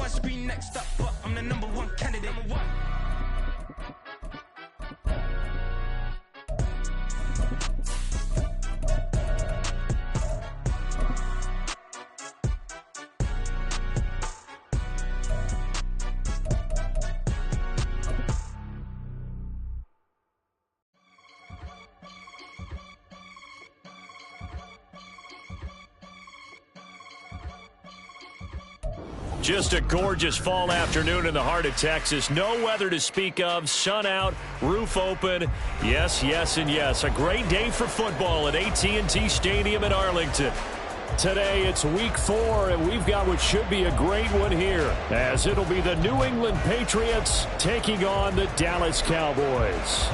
wants to be next up, but I'm the number one candidate. Number one. Just a gorgeous fall afternoon in the heart of Texas. No weather to speak of. Sun out, roof open. Yes, yes, and yes. A great day for football at AT&T Stadium in Arlington. Today it's week 4, and we've got what should be a great one here, as it'll be the New England Patriots taking on the Dallas Cowboys.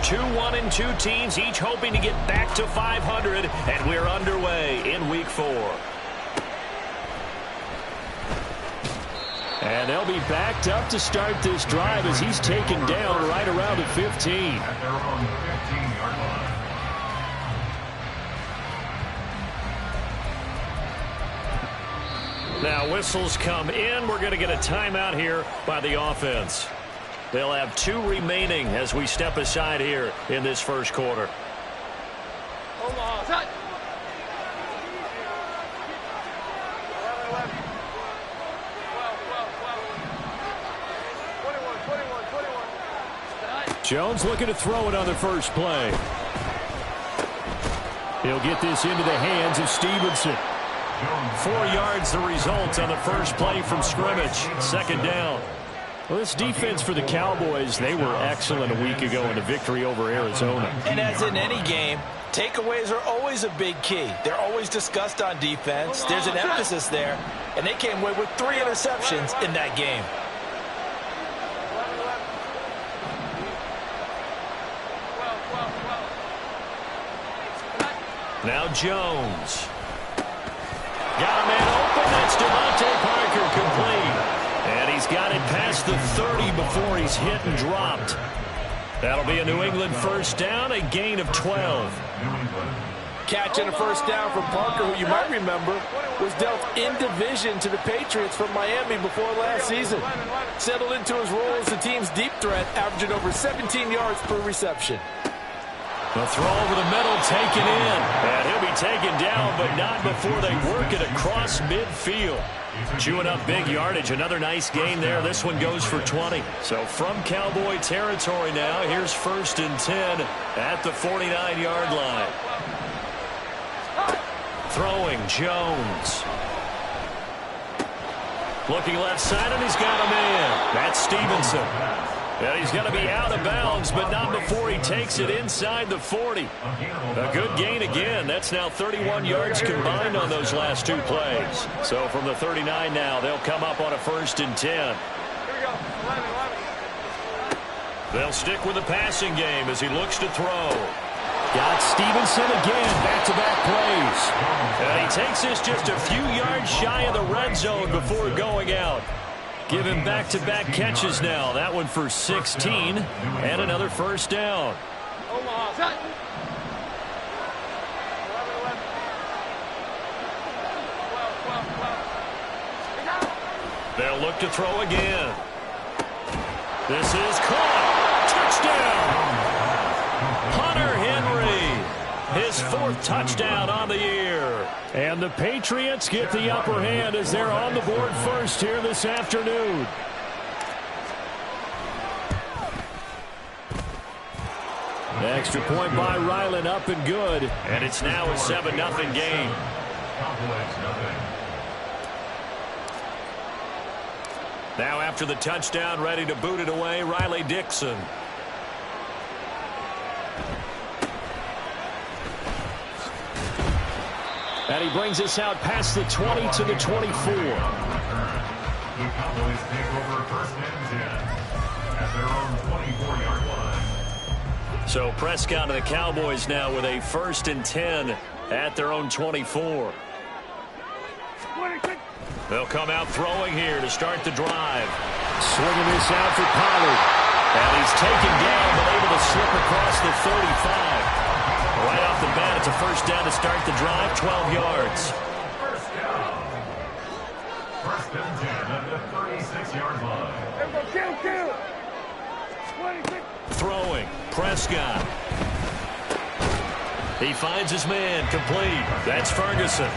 2-1-2 teams, each hoping to get back to 500, and we're underway in week 4. And they'll be backed up to start this drive as he's taken down right around the 15. At their own 15-yard line. Now whistles come in. We're going to get a timeout here by the offense. They'll have 2 remaining as we step aside here in this first quarter. Hold on. Set. 11, 12, 12. 21. Jones looking to throw it on the first play. He'll get this into the hands of Stevenson. 4 yards the result on the first play from scrimmage. Second down. Well, this defense for the Cowboys, they were excellent a week ago in a victory over Arizona. And as in any game, takeaways are always a big key. They're always discussed on defense. There's an emphasis there, and they came away with 3 interceptions in that game. Now Jones. Got a man open. That's Devontae Parker complete. And he's got it past the 30 before he's hit and dropped. That'll be a New England first down, a gain of 12. Catch and a first down from Parker, who you might remember was dealt in division to the Patriots from Miami before last season. Settled into his role as the team's deep threat, averaging over 17 yards per reception. The throw over the middle taken in. And he'll be taken down, but not before they work it across midfield. Chewing up big yardage. Another nice gain there. This one goes for 20. So from Cowboy territory now, here's 1st and 10 at the 49-yard line. Throwing Jones. Looking left side, and he's got a man. That's Stevenson. And he's going to be out of bounds, but not before he takes it inside the 40. A good gain again. That's now 31 yards combined on those last 2 plays. So from the 39 now, they'll come up on a 1st and 10. Here we go. 11. They'll stick with the passing game as he looks to throw. Got Stevenson again, back-to-back plays. And he takes this just a few yards shy of the red zone before going out. Give him back-to-back catches now. That one for 16 and another first down. Hold on. Set. 11, 12, 12. They'll look to throw again. This is caught. Touchdown. Hunter Henry. His 4th touchdown on the year. And the Patriots get the upper hand as they're on the board first here this afternoon. Extra point by Ryland, up and good. And it's now a 7-0 game. Now after the touchdown, ready to boot it away, Riley Dixon. And he brings us out past the 20 to the 24. The Cowboys take over 1st and 10 at their own 24-yard line. So Prescott and the Cowboys now with a 1st and 10 at their own 24. They'll come out throwing here to start the drive. Swinging this out for Pollard. And he's taken down but able to slip across the 35. Right off the bat, It's a first down to start the drive, 12 yards. First down. First and 10 at the 36-yard line. There we go. Kill. 26. Throwing. Prescott. He finds his man. Complete. That's Ferguson.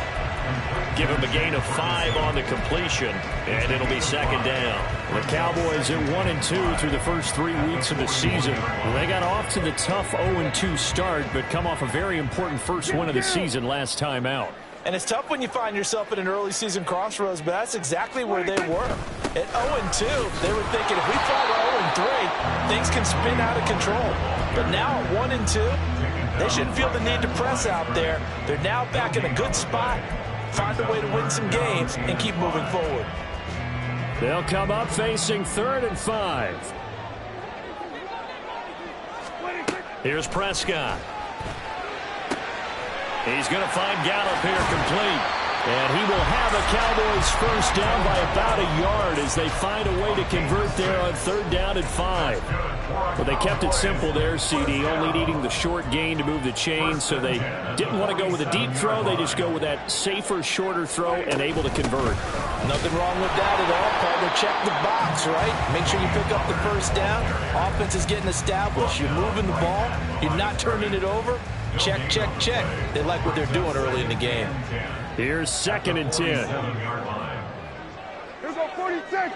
Give him a gain of 5 on the completion, and it'll be second down. The Cowboys at 1-2 through the first 3 weeks of the season. They got off to the tough 0-2 start, but come off a very important first win of the season last time out. And it's tough when you find yourself at an early season crossroads, but that's exactly where they were. At 0-2, they were thinking if we fall to 0-3, things can spin out of control. But now at 1-2, they shouldn't feel the need to press out there. They're now back in a good spot. Find a way to win some games and keep moving forward. They'll come up facing 3rd and 5. Here's Prescott. He's going to find Gallup here complete. And he will have a Cowboys first down by about a yard as they find a way to convert there on 3rd down and 5. Well, they kept it simple there, CD, only needing the short gain to move the chain, so they didn't want to go with a deep throw. They just go with that safer, shorter throw and able to convert. Nothing wrong with that at all, partner. Check the box, right? Make sure you pick up the first down. Offense is getting established. You're moving the ball. You're not turning it over. Check, check, check. They like what they're doing early in the game. Here's 2nd and 10. Here we go. 46.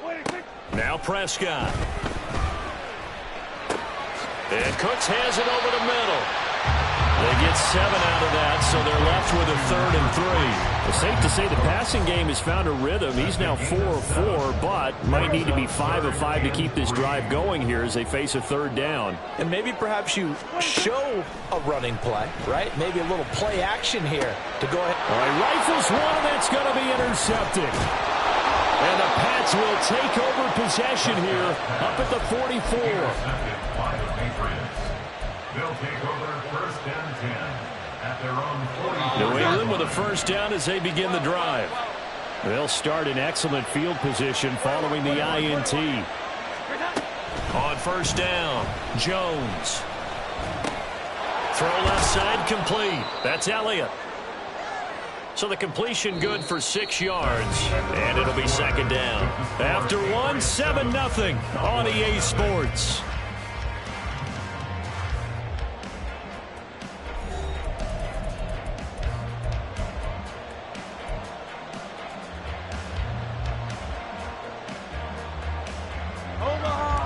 26. Now Prescott. And Cooks has it over the middle. They get 7 out of that, so they're left with a 3rd and 3. It's safe to say the passing game has found a rhythm. He's now 4 of 4, but might need to be 5 of 5 to keep this drive going here as they face a 3rd down. And maybe perhaps you show a running play, right? Maybe a little play action here to go ahead. All right, rifles one, and that's going to be intercepted. And the Pats will take over possession here up at the 44. They'll take over 1st and 10 at their own 40. New England with a first down as they begin the drive. They'll start in excellent field position following the INT. On first down, Jones. Throw left side complete. That's Elliott. So the completion good for 6 yards, and it'll be second down. After 1, 7-0 on EA Sports.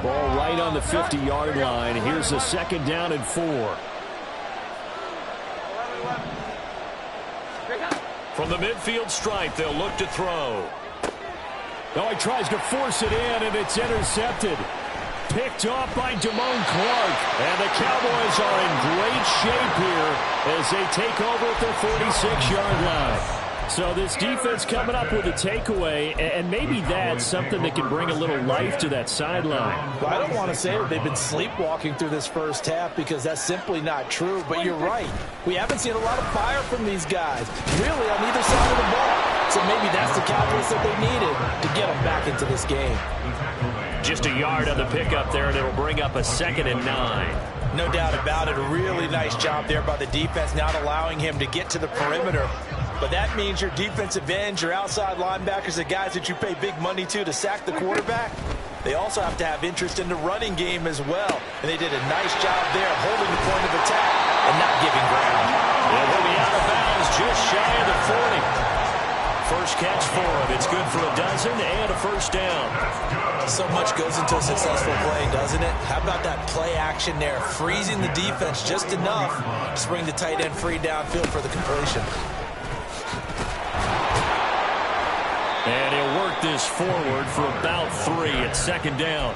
Ball right on the 50-yard line. Here's a 2nd down and 4. From the midfield stripe, they'll look to throw. Now he tries to force it in, and it's intercepted. Picked off by Damone Clark. And the Cowboys are in great shape here as they take over at their 46-yard line. So this defense coming up with a takeaway, and maybe that's something that can bring a little life to that sideline. Well, I don't want to say that they've been sleepwalking through this first half because that's simply not true, but you're right. We haven't seen a lot of fire from these guys, really, on either side of the ball. So maybe that's the catalyst that they needed to get them back into this game. Just a yard on the pickup there, and it'll bring up a 2nd and 9. No doubt about it. A really nice job there by the defense, not allowing him to get to the perimeter. But that means your defensive ends, your outside linebackers, the guys that you pay big money to sack the quarterback, they also have to have interest in the running game as well. And they did a nice job there holding the point of attack and not giving ground. And he'll be out of bounds just shy of the 40. First catch for him. It's good for a dozen and a first down. So much goes into a successful play, doesn't it? How about that play action there? Freezing the defense just enough to bring the tight end free downfield for the completion. And he'll work this forward for about 3 at 2nd down.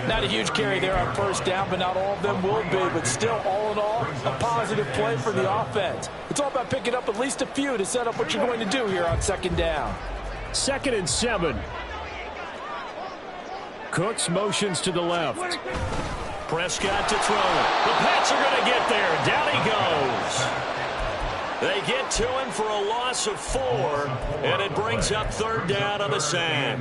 Not a huge carry there on first down, but not all of them will be. But still, all in all, a positive play for the offense. It's all about picking up at least a few to set up what you're going to do here on 2nd down. 2nd and 7. Cooks motions to the left. Prescott to throw it. The Pats are going to get there. Down he goes. They get to him for a loss of 4, and it brings up 3rd down on the sack.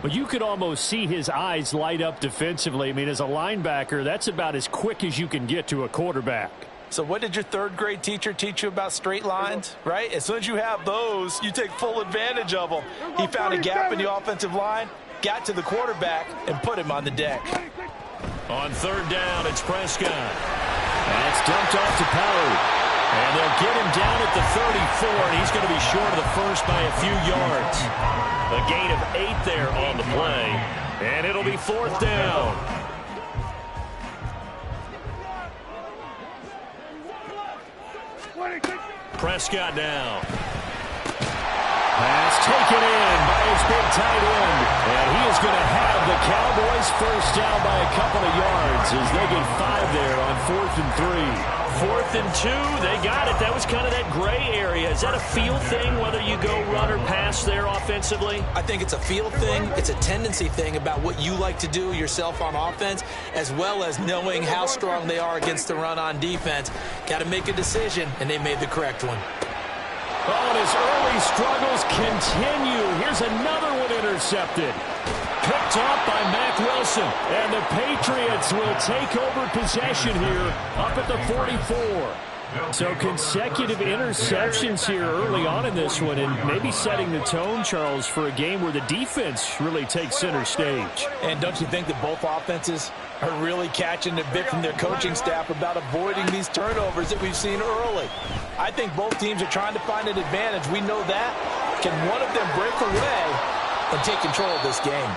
Well, you could almost see his eyes light up defensively. I mean, as a linebacker, that's about as quick as you can get to a quarterback. So what did your third-grade teacher teach you about straight lines, right? As soon as you have those, you take full advantage of them. He found a gap in the offensive line, got to the quarterback, and put him on the deck. On third down, it's Prescott. That's dumped off to Pollard. And they'll get him down at the 34, and he's going to be short of the first by a few yards. A gain of 8 there on the play, and it'll be fourth down. Prescott now. Pass taken in by his big tight end. And he is going to have the Cowboys first down by a couple of yards as they get 5 there on 4th and 3. 4th and 2, they got it. That was kind of that gray area. Is that a feel thing, whether you go run or pass there offensively? I think it's a feel thing. It's a tendency thing about what you like to do yourself on offense, as well as knowing how strong they are against the run on defense. Got to make a decision, and they made the correct one. Oh, and his early struggles continue. Here's another one intercepted. Picked off by Mack Wilson. And the Patriots will take over possession here up at the 44. So consecutive interceptions here early on in this one, and maybe setting the tone, Charles, for a game where the defense really takes center stage. And don't you think that both offenses are really catching a bit from their coaching staff about avoiding these turnovers that we've seen early? I think both teams are trying to find an advantage. We know that. Can one of them break away and take control of this game?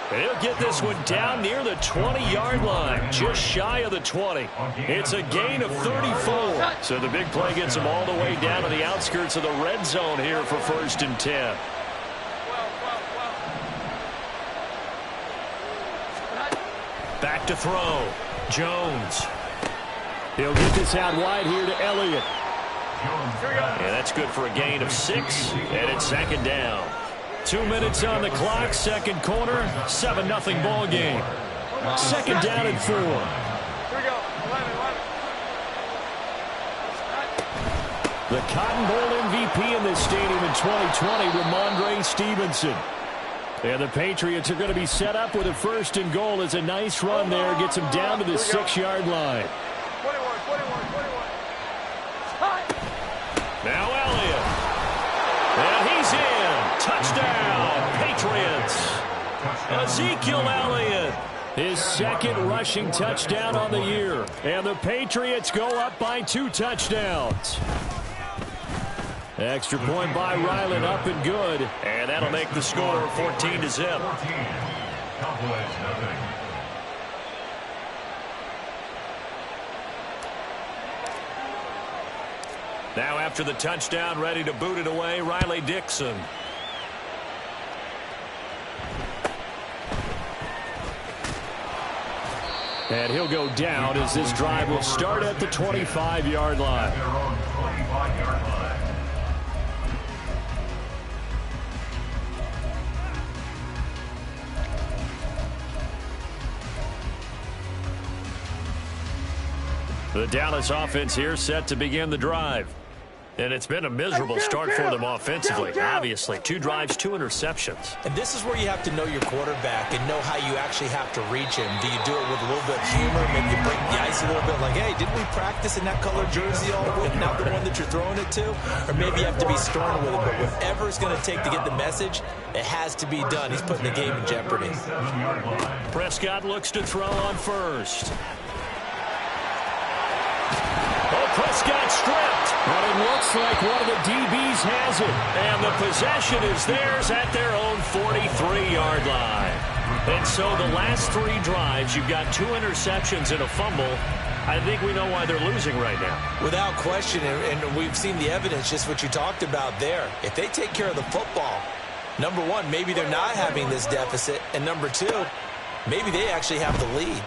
He'll get this one down near the 20-yard line, just shy of the 20. It's a gain of 34. So the big play gets him all the way down to the outskirts of the red zone here for 1st and 10. Back to throw. Jones. He'll get this out wide here to Elliott. And that's good for a gain of 6, and it's 2nd down. 2 minutes on the clock, second quarter, 7-0 ball game. 2nd down and 4. The Cotton Bowl MVP in this stadium in 2020, Ramondre Stevenson. And the Patriots are going to be set up with a 1st and goal as a nice run there. Gets him down to the 6-yard line. Now Elliott. And he's in. Touchdown, Patriots. Ezekiel Elliott. His 2nd rushing touchdown on the year. And the Patriots go up by 2 touchdowns. Extra point by Ryland, up and good. And that'll make the score 14-0. Now after the touchdown, ready to boot it away, Riley Dixon. And he'll go down as this drive will start at the 25-yard line. The Dallas offense here set to begin the drive. And it's been a miserable start for them offensively. Obviously, 2 drives, 2 interceptions. And this is where you have to know your quarterback and know how you actually have to reach him. Do you do it with a little bit of humor? Maybe you break the ice a little bit like, hey, didn't we practice in that color jersey all week, not the one that you're throwing it to? Or maybe you have to be stern with it. But whatever it's going to take to get the message, it has to be done. He's putting the game in jeopardy. Prescott looks to throw on first. Prescott stripped. But it looks like one of the DBs has it. And the possession is theirs at their own 43-yard line. And so the last 3 drives, you've got 2 interceptions and a fumble. I think we know why they're losing right now. Without question, and we've seen the evidence, just what you talked about there. If they take care of the football, number 1, maybe they're not having this deficit. And number 2, maybe they actually have the lead.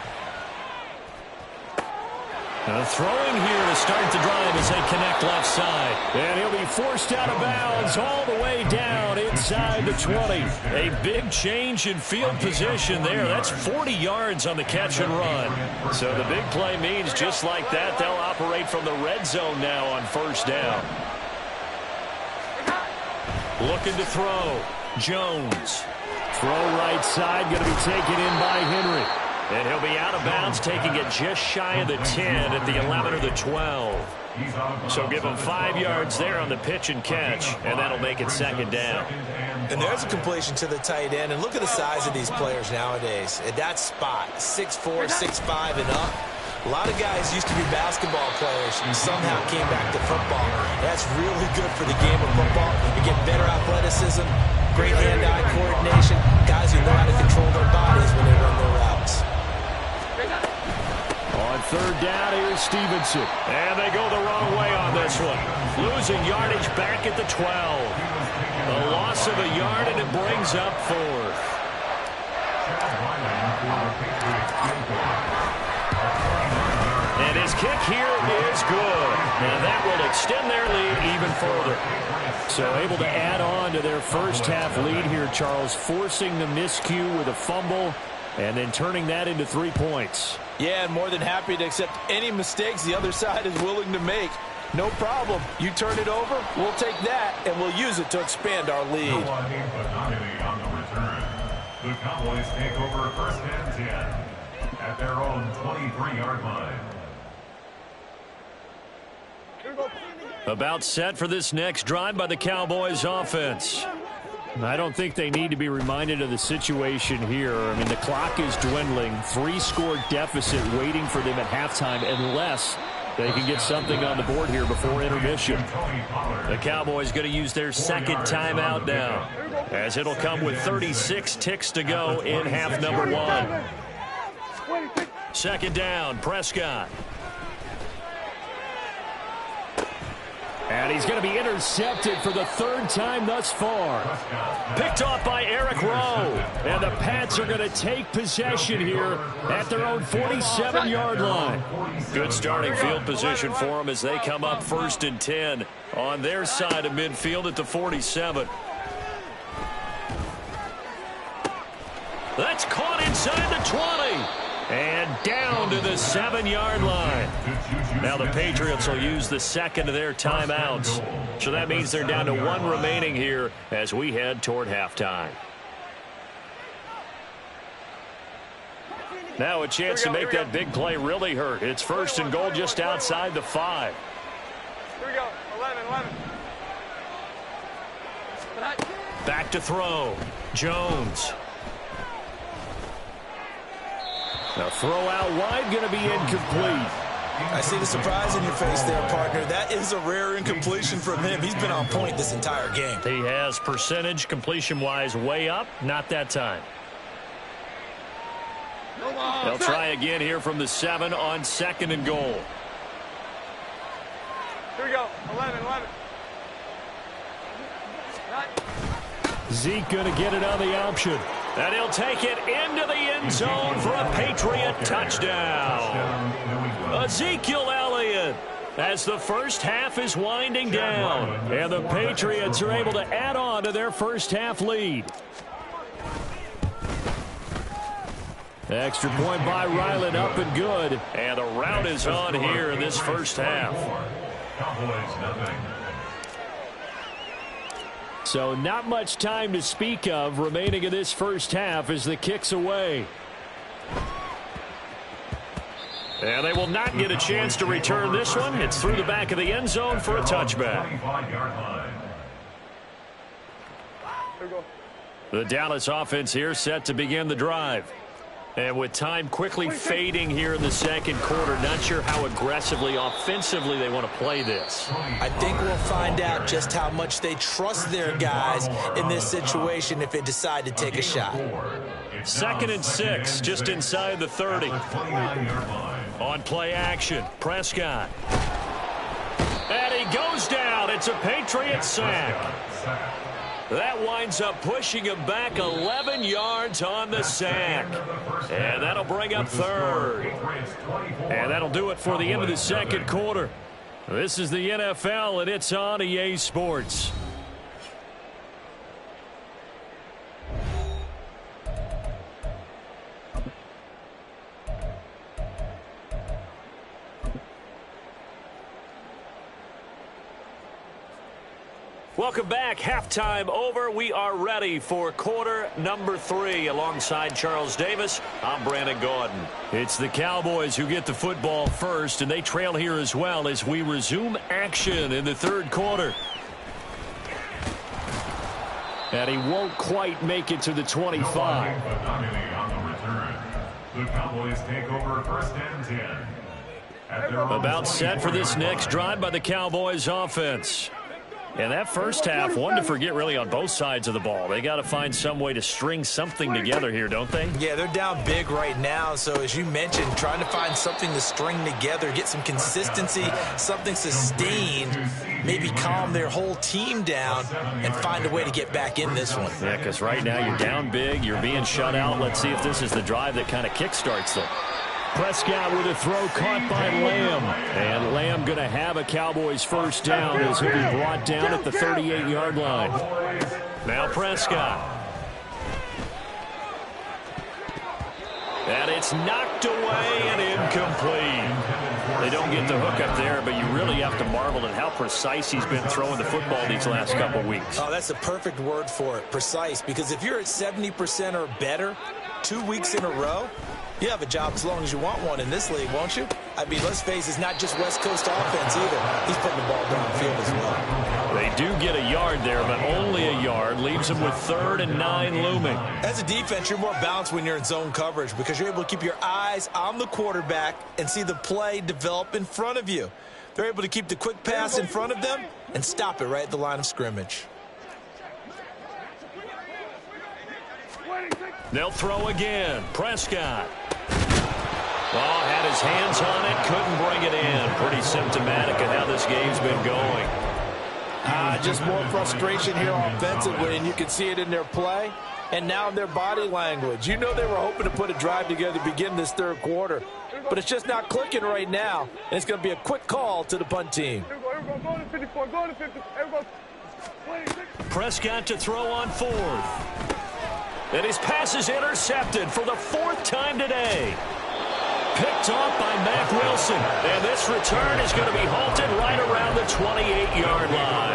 Throwing here to start the drive as they connect left side. And he'll be forced out of bounds all the way down inside the 20. A big change in field position there. That's 40 yards on the catch and run. So the big play means just like that, they'll operate from the red zone now on 1st down. Looking to throw. Jones. Throw right side, going to be taken in by Henry. And he'll be out of bounds, taking it just shy of the 10 at the 11 or the 12. So give him 5 yards there on the pitch and catch, and that'll make it second down. And there's a completion to the tight end. And look at the size of these players nowadays. At that spot, 6'4", 6'5", and up. A lot of guys used to be basketball players and somehow came back to football. That's really good for the game of football. You get better athleticism, great hand-eye coordination, guys who know how to control their bodies when they run their routes. On third down, here's Stevenson. And they go the wrong way on this one. Losing yardage back at the 12. A loss of a yard, and it brings up fourth. And his kick here is good. And that will extend their lead even further. So able to add on to their first half lead here, Charles, forcing the miscue with a fumble and then turning that into 3 points. Yeah, and more than happy to accept any mistakes the other side is willing to make. No problem. You turn it over, we'll take that, and we'll use it to expand our lead. No one in, but not any on the return. The Cowboys take over first and 10 at their own 23-yard line. About set for this next drive by the Cowboys offense. I don't think they need to be reminded of the situation here. I mean, the clock is dwindling. 3-score deficit waiting for them at halftime unless they can get something on the board here before intermission. The Cowboys going to use their second timeout now, as it'll come with 36 ticks to go in half number 1. Second down, Prescott. And he's going to be intercepted for the 3rd time thus far. Picked off by Eric Rowe. And the Pats are going to take possession here at their own 47-yard line. Good starting field position for them as they come up 1st and 10 on their side of midfield at the 47. That's caught inside the 20. And down to the 7-yard line. Now the Patriots will use the second of their timeouts. So that means they're down to 1 remaining here as we head toward halftime. Now a chance to make that big play really hurt. It's 1st and goal just outside the 5. Here we go. 11. Back to throw. Jones. The throw out wide going to be incomplete. I see the surprise in your face there, partner. That is a rare incompletion from him. He's been on point this entire game. He has percentage completion-wise way up. Not that time. They'll try again here from the 7 on 2nd and goal. Here we go. 11. Zeke going to get it on the option. And he'll take it into the end zone for a Patriot touchdown. Ezekiel Elliott, as the first half is winding down. And the Patriots are able to add on to their first half lead. Extra point by Ryland, up and good. And the route is on here in this first half. Cowboys nothing. So not much time to speak of remaining in this first half as the kick's away. And they will not get a chance to return this one. It's through the back of the end zone for a touchback. The Dallas offense here set to begin the drive. And with time quickly fading here in the second quarter, not sure how aggressively, offensively they want to play this. I think we'll find out just how much they trust their guys in this situation if they decide to take a shot. 2nd and 6, just inside the 30. On play action, Prescott. And he goes down. It's a Patriot sack. That winds up pushing him back 11 yards on the sack. And that'll bring up 3rd. And that'll do it for the end of the second quarter. This is the NFL, and it's on EA Sports. Welcome back. Halftime over. We are ready for quarter number 3. Alongside Charles Davis, I'm Brandon Gordon. It's the Cowboys who get the football first, and they trail here as well as we resume action in the third quarter. And he won't quite make it to the 25. The Cowboys take over first and 10. About set for this next drive by the Cowboys offense. And that first half, one to forget really on both sides of the ball. They got to find some way to string something together here, don't they? Yeah, they're down big right now. So as you mentioned, trying to find something to string together, get some consistency, something sustained, maybe calm their whole team down and find a way to get back in this one. Yeah, because right now you're down big, you're being shut out. Let's see if this is the drive that kind of kickstarts them. Prescott with a throw caught by Lamb. And Lamb going to have a Cowboys first down as he'll be brought down at the 38-yard line. Now Prescott. And it's knocked away and incomplete. They don't get the hook up there, but you really have to marvel at how precise he's been throwing the football these last couple weeks. Oh, that's the perfect word for it, precise, because if you're at 70% or better 2 weeks in a row, you have a job as long as you want one in this league, won't you? I mean, let's face it, it's not just West Coast offense either. He's putting the ball downfield as well. They do get a yard there, but only a yard. Leaves them with 3rd and 9 looming. As a defense, you're more balanced when you're in zone coverage because you're able to keep your eyes on the quarterback and see the play develop in front of you. They're able to keep the quick pass in front of them and stop it right at the line of scrimmage. They'll throw again. Prescott. Oh, had his hands on it, couldn't bring it in. Pretty symptomatic of how this game's been going. Just more frustration here offensively, and you can see it in their play and now in their body language. You know they were hoping to put a drive together to begin this third quarter, but it's just not clicking right now, and it's going to be a quick call to the punt team. Prescott to throw on 4th. And his pass is intercepted for the 4th time today. Picked off by Mack Wilson. And this return is going to be halted right around the 28-yard line.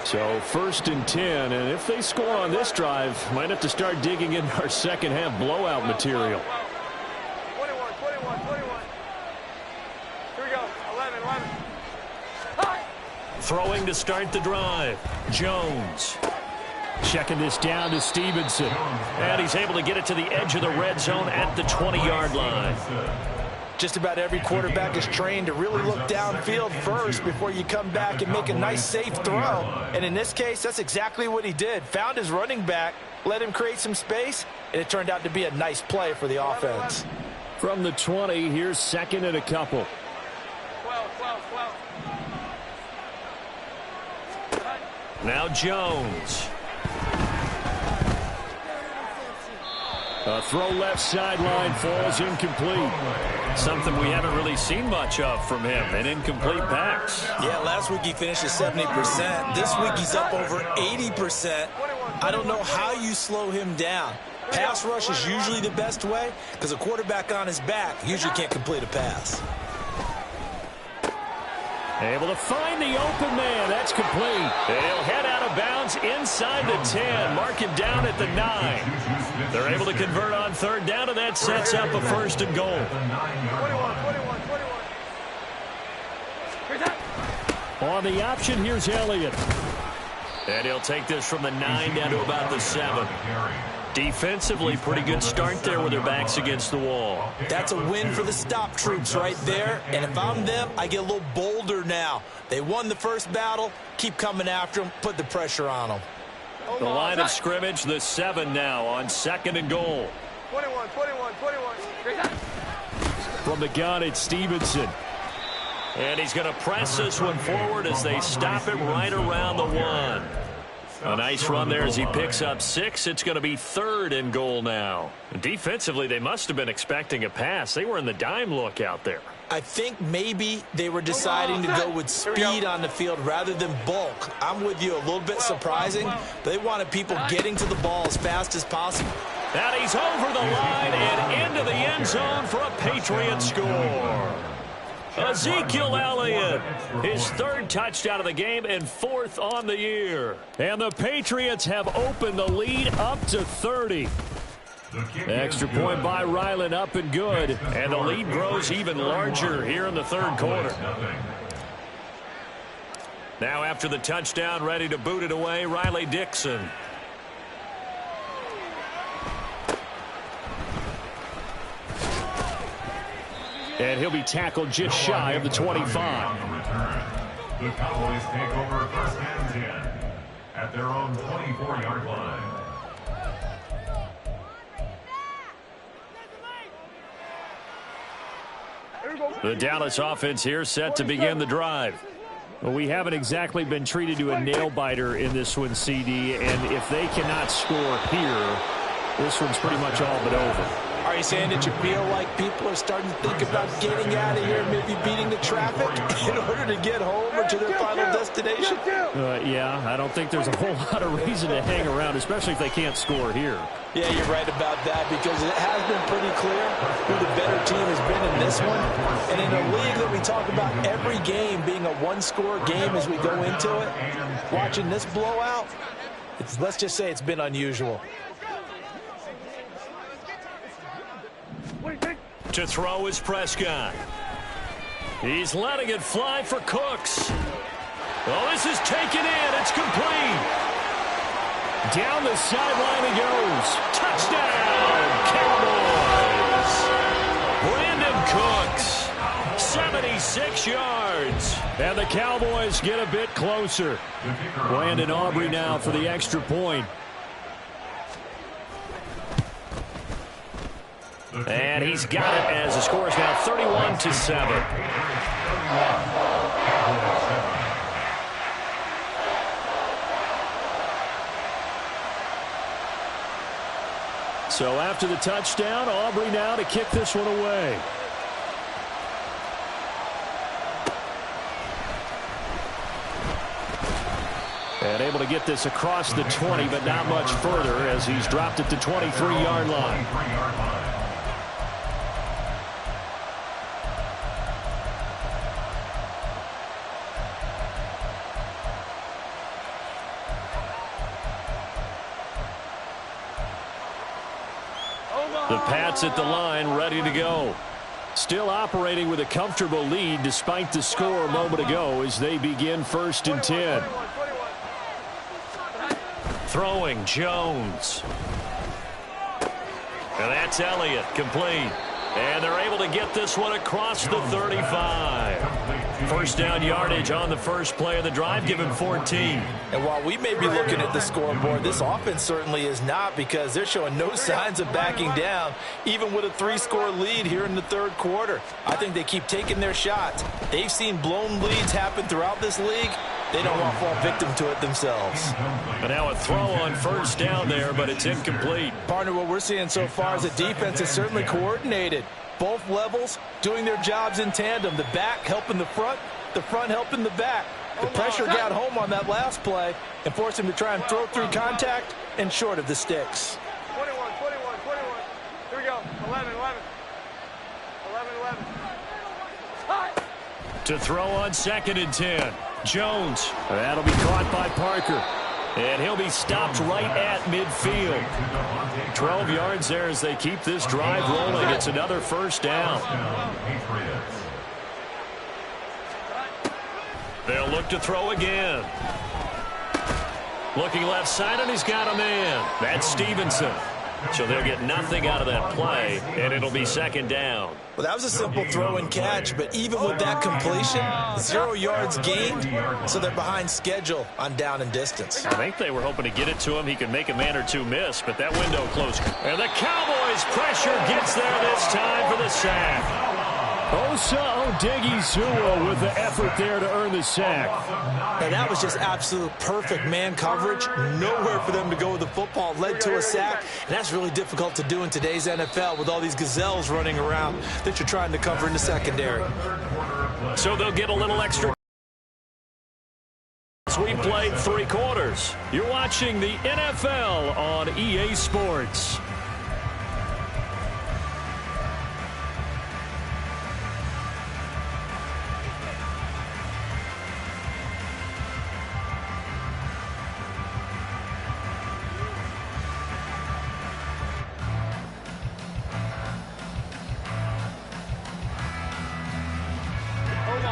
So 1st and 10, and if they score on this drive, might have to start digging in our second half blowout material. 21. Here we go. 11. Throwing to start the drive. Jones. Checking this down to Stevenson. And he's able to get it to the edge of the red zone at the 20-yard line. Just about every quarterback is trained to really look downfield first before you come back and make a nice, safe throw. And in this case, that's exactly what he did. Found his running back, let him create some space, and it turned out to be a nice play for the offense. From the 20, here's 2nd and a couple. 12. Now Jones. A throw left sideline falls incomplete. Something we haven't really seen much of from him, an incomplete pass. Yeah, last week he finished at 70%. This week he's up over 80%. I don't know how you slow him down. Pass rush is usually the best way because a quarterback on his back usually can't complete a pass. Able to find the open man. That's complete. They'll head out of bounds inside the 10. Mark him down at the 9. They're able to convert on 3rd down, and that sets up a 1st and goal. 21. On the option, here's Elliott. And he'll take this from the 9 down to about the 7. Defensively, pretty good start there with their backs against the wall. That's a win for the stop troops right there. And if I'm them, I get a little bolder now. They won the first battle. Keep coming after them. Put the pressure on them. The line of scrimmage, the 7 now on 2nd and goal. 21. From the gun, it's Stevenson. And he's going to press this one forward as they stop him right around the 1. A nice run there as he picks up 6. It's going to be 3rd and goal now. Defensively, they must have been expecting a pass. They were in the dime look out there. I think maybe they were deciding to go with speed on the field rather than bulk. I'm with you, a little bit surprising. They wanted people getting to the ball as fast as possible. And he's over the line and into the end zone for a Patriot score. Ezekiel Elliott, his third touchdown of the game and fourth on the year. And the Patriots have opened the lead up to 30. Extra point by Ryland, up and good. And the lead grows even larger here in the third quarter. Now after the touchdown, ready to boot it away, Riley Dixon. And he'll be tackled just shy of the 25. The Cowboys take over first and 10 at their own 24-yard line. The Dallas offense here set to begin the drive. Well, we haven't exactly been treated to a nail-biter in this one, CD, and if they cannot score here, this one's pretty much all but over. Are you saying that you feel like people are starting to think about getting out of here, maybe beating the traffic in order to get home or to their final destination? Yeah, I don't think there's a whole lot of reason to hang around, especially if they can't score here. Yeah, you're right about that because it has been pretty clear who the better team has been in this one. And in a league that we talk about every game being a one-score game as we go into it, watching this blowout, let's just say it's been unusual. To throw is Prescott. He's letting it fly for Cooks. Oh, this is taken in. It's complete. Down the sideline he goes. Touchdown, Cowboys. Brandon Cooks, 76 yards. And the Cowboys get a bit closer. Brandon Aubrey now for the extra point. And he's got it as the score is now 31-7. So after the touchdown, Aubrey now to kick this one away. And able to get this across the 20, but not much further as he's dropped it to 23-yard line. The Pats at the line, ready to go. Still operating with a comfortable lead despite the score a moment ago as they begin first and 10. Throwing, Jones. And that's Elliott, complete. And they're able to get this one across the 35. First down yardage on the first play of the drive, given 14. And while we may be looking at the scoreboard, this offense certainly is not because they're showing no signs of backing down, even with a 3-score lead here in the third quarter. I think they keep taking their shots. They've seen blown leads happen throughout this league. They don't want to fall victim to it themselves. But now a throw on first down there, but it's incomplete. Partner, what we're seeing so far is the defense is certainly coordinated. Both levels doing their jobs in tandem. The back helping the front helping the back. The pressure got home on that last play and forced him to try and throw through contact and short of the sticks. 21. Here we go. 11. To throw on second and 10. Jones. That'll be caught by Parker. And he'll be stopped right at midfield. 12 yards there as they keep this drive rolling. It's another first down. They'll look to throw again. Looking left side, and he's got a man. That's Stevenson. So they'll get nothing out of that play, and it'll be second down. Well, that was a simple throw and catch, but even with that completion, 0 yards gained, so they're behind schedule on down and distance. I think they were hoping to get it to him. He could make a man or two miss, but that window closed. And the Cowboys' pressure gets there this time for the sack. Osa Odighizuwa with the effort there to earn the sack. And that was just absolute perfect man coverage. Nowhere for them to go with the football. Led to a sack. And that's really difficult to do in today's NFL with all these gazelles running around that you're trying to cover in the secondary. So they'll get a little extra. We played 3 quarters. You're watching the NFL on EA Sports.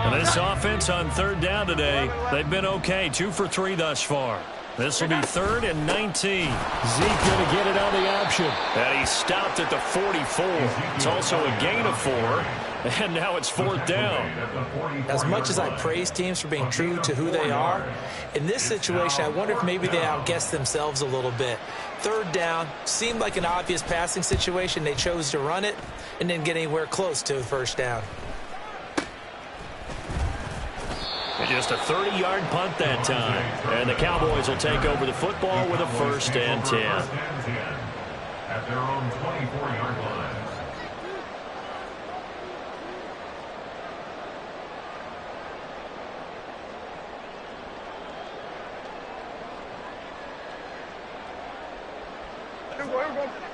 And this offense on third down today, they've been okay. 2 for 3 thus far. This will be 3rd and 19. Zeke going to get it on the option. And he stopped at the 44. It's also a gain of 4. And now it's 4th down. As much as I praise teams for being true to who they are, in this situation, I wonder if maybe they outguessed themselves a little bit. 3rd down seemed like an obvious passing situation. They chose to run it and didn't get anywhere close to the 1st down. And just a 30-yard punt that time. And the Cowboys will take over the football with a 1st and 10. At their own 24-yard line.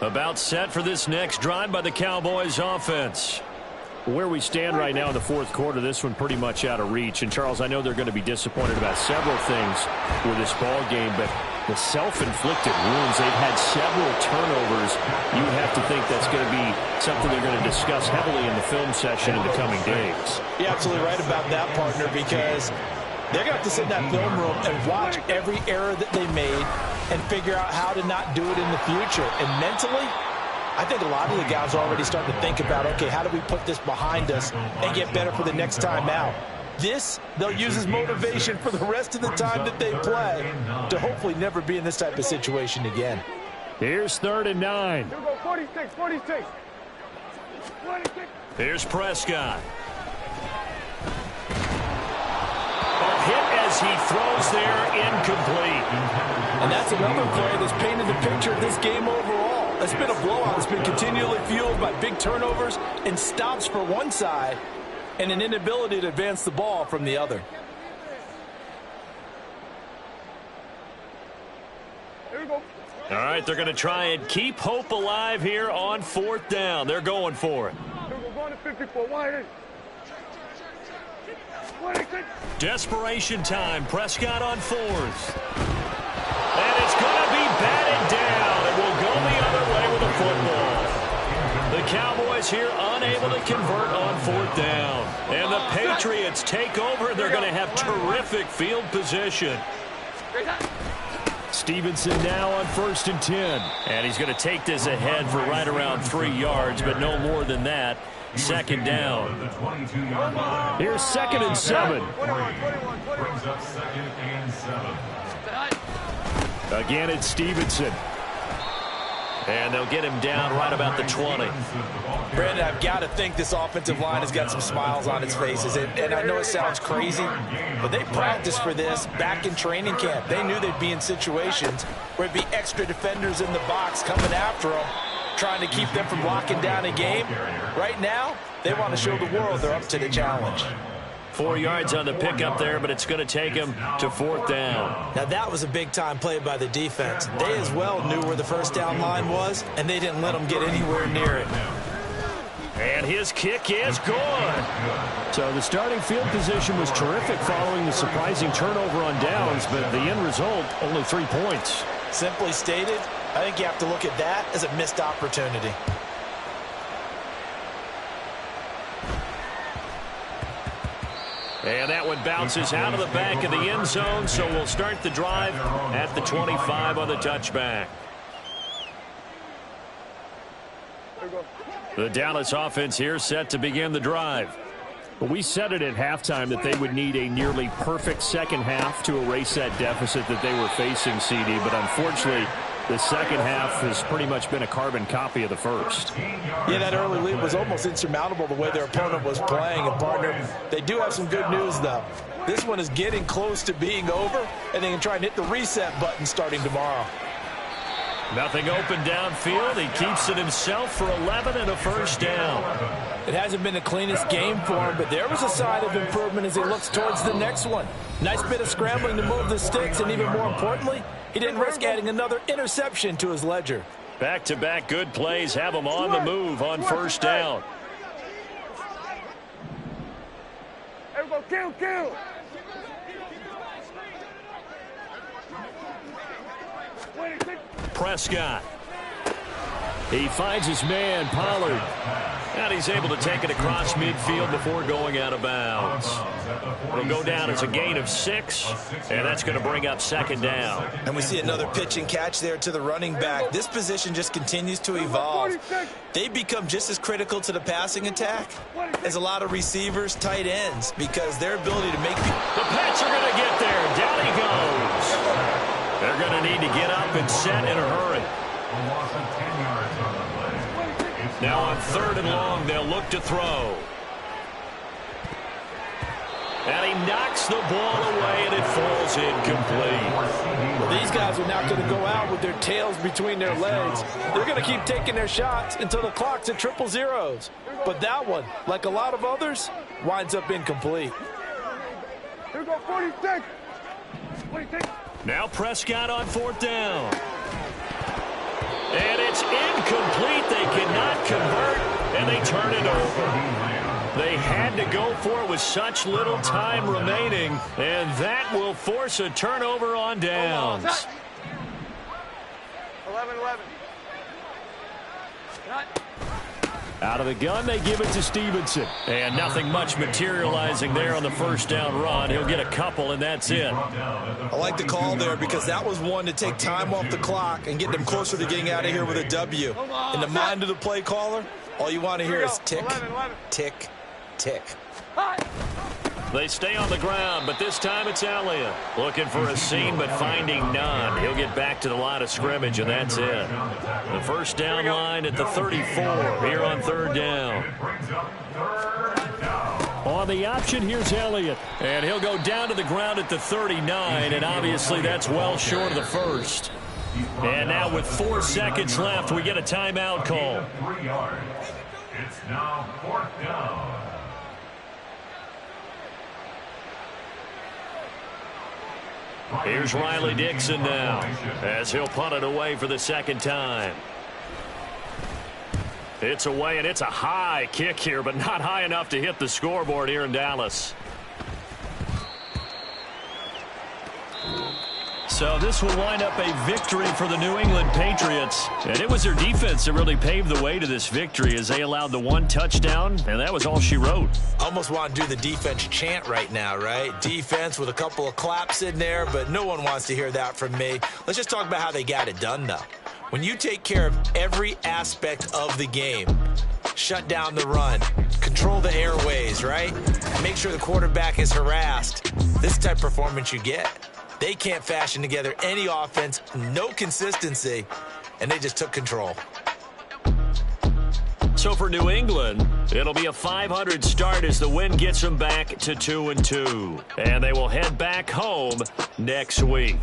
About set for this next drive by the Cowboys offense. Where we stand right now in the 4th quarter, this one pretty much out of reach. And, Charles, I know they're going to be disappointed about several things with this ball game, but the self-inflicted wounds, they've had several turnovers. You would have to think that's going to be something they're going to discuss heavily in the film session in the coming days. You're absolutely right about that, partner, because they're going to have to sit in that film room and watch every error that they made and figure out how to not do it in the future. And mentally, I think a lot of the guys are already starting to think about, okay, how do we put this behind us and get better for the next time out? This, they'll use as motivation for the rest of the time that they play to hopefully never be in this type of situation again. Here's 3rd and 9. Here we go, 46, 46. 46. Here's Prescott. A hit as he throws there, incomplete. And that's another play that's painted the picture of this game overall. It's been a blowout. It's been continually fueled by big turnovers and stops for one side and an inability to advance the ball from the other. Here we go. All right, they're going to try and keep hope alive here on 4th down. They're going for it. Here we go, going to 54. Wide in. 26. Desperation time. Prescott on 4th. And it's going to be batted down. It will go the other way with the football. The Cowboys here unable to convert on 4th down. And the Patriots take over. They're going to have terrific field position. Stevenson now on 1st and 10. And he's going to take this ahead for right around 3 yards, but no more than that. 2nd down. Here's 2nd and 7. Brings up 2nd and 7. Again, it's Stevenson. And they'll get him down right about the 20. Brandon, I've got to think this offensive line has got some smiles on its faces. And I know it sounds crazy, but they practiced for this back in training camp. They knew they'd be in situations where it'd be extra defenders in the box coming after them, trying to keep them from locking down a game. Right now, they want to show the world they're up to the challenge. 4 yards on the pickup there, but it's going to take him to 4th down. Now, that was a big-time play by the defense. They as well knew where the 1st down line was, and they didn't let them get anywhere near it. And his kick is good. So the starting field position was terrific following the surprising turnover on downs, but the end result, only 3 points. Simply stated, I think you have to look at that as a missed opportunity. And that one bounces out of the back of the end zone, so we'll start the drive at the 25 on the touchback. The Dallas offense here set to begin the drive. But we said it at halftime that they would need a nearly perfect second half to erase that deficit that they were facing, CD. But unfortunately, the second half has pretty much been a carbon copy of the first. Yeah, that early lead was almost insurmountable the way their opponent was playing. And, partner, they do have some good news, though. This one is getting close to being over, and they can try and hit the reset button starting tomorrow. Nothing open downfield. He keeps it himself for 11 and a 1st down. It hasn't been the cleanest game for him, but there was a sign of improvement as he looks towards the next one. Nice bit of scrambling to move the sticks, and even more importantly, he didn't risk adding another interception to his ledger. Back-to-back good plays have him on the move on 1st down. Here we go, kill. Prescott. He finds his man, Pollard. And he's able to take it across midfield before going out of bounds. It'll go down as a gain of 6, and that's going to bring up second down. And we see another pitch and catch there to the running back. This position just continues to evolve. They become just as critical to the passing attack as a lot of receivers, tight ends, because their ability to make... The Pats are going to get there. Down he goes. They're going to need to get up and set in a hurry. Now on 3rd and long, they'll look to throw. And he knocks the ball away, and it falls incomplete. Well, these guys are not going to go out with their tails between their legs. They're going to keep taking their shots until the clock's at 000. But that one, like a lot of others, winds up incomplete. Here we go, 46. 46. Now Prescott on 4th down. And it's incomplete. They cannot convert, and they turn it over. They had to go for it with such little time remaining, and that will force a turnover on downs. 11-11. Out of the gun, they give it to Stevenson. And nothing much materializing there on the 1st down run. He'll get a couple, and that's it. I like the call there because that was one to take time off the clock and get them closer to getting out of here with a W. In the mind of the play caller, all you want to hear is tick, tick, tick. They stay on the ground, but this time it's Elliott. Looking for a seam, but finding none. He'll get back to the line of scrimmage, and that's it. The 1st down line at the 34 here on 3rd down. On the option, here's Elliott. And he'll go down to the ground at the 39, and obviously that's well short of the 1st. And now with 4 seconds left, we get a timeout call. It's now 4th down. Here's Riley Dixon now as he'll punt it away for the 2nd time. It's away, and it's a high kick here, but not high enough to hit the scoreboard here in Dallas. So this will wind up a victory for the New England Patriots. And it was their defense that really paved the way to this victory as they allowed the 1 touchdown, and that was all she wrote. Almost want to do the defense chant right now, right? Defense with a couple of claps in there, but no one wants to hear that from me. Let's just talk about how they got it done, though. When you take care of every aspect of the game, shut down the run, control the airways, right? Make sure the quarterback is harassed. This type of performance you get. They can't fashion together any offense, no consistency, and they just took control. So for New England, it'll be a .500 start as the win gets them back to 2-2. And they will head back home next week.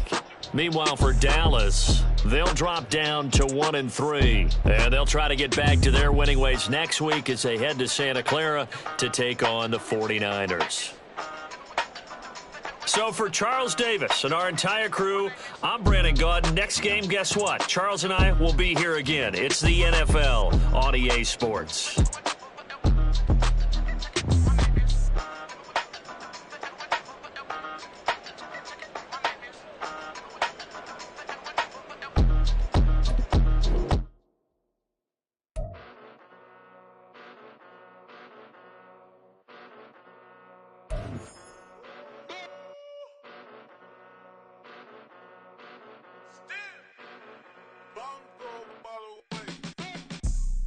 Meanwhile, for Dallas, they'll drop down to 1-3. And they'll try to get back to their winning ways next week as they head to Santa Clara to take on the 49ers. So for Charles Davis and our entire crew, I'm Brandon Gaudin. Next game, guess what? Charles and I will be here again. It's the NFL on EA Sports.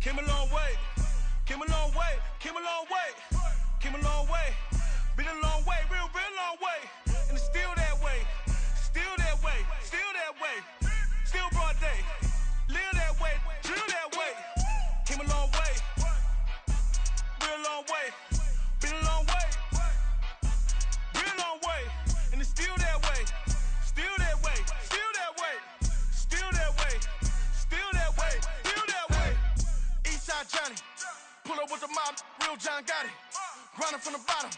Came a long way, came a long way, came a long way, came a long way, been a long way, real long way, and it's still that way, still that way, still that way, still broad day, live that way, drill that way, came a long way, real long way, been a long way, real long way, and it's still that way, still that way, still that way, still that way, still that way, still that way. Eastside Johnny, pull up with the mob, real John got it. Grinding from the bottom,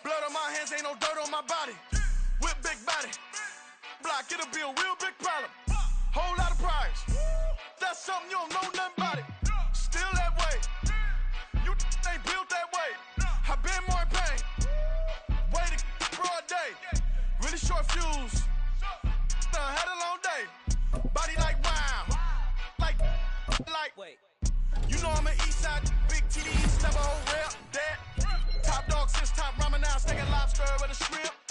blood on my hands, ain't no dirt on my body. Whip big body, block, it'll be a real big problem. Whole lot of prize, that's something you don't know nothing about it. Still that way, you ain't built that way. I been more in pain, way to broad day. Really short fuse, had a long day. Body like wow, like. Wait. You know I'm an Eastside, big TD. lobster with a shrimp.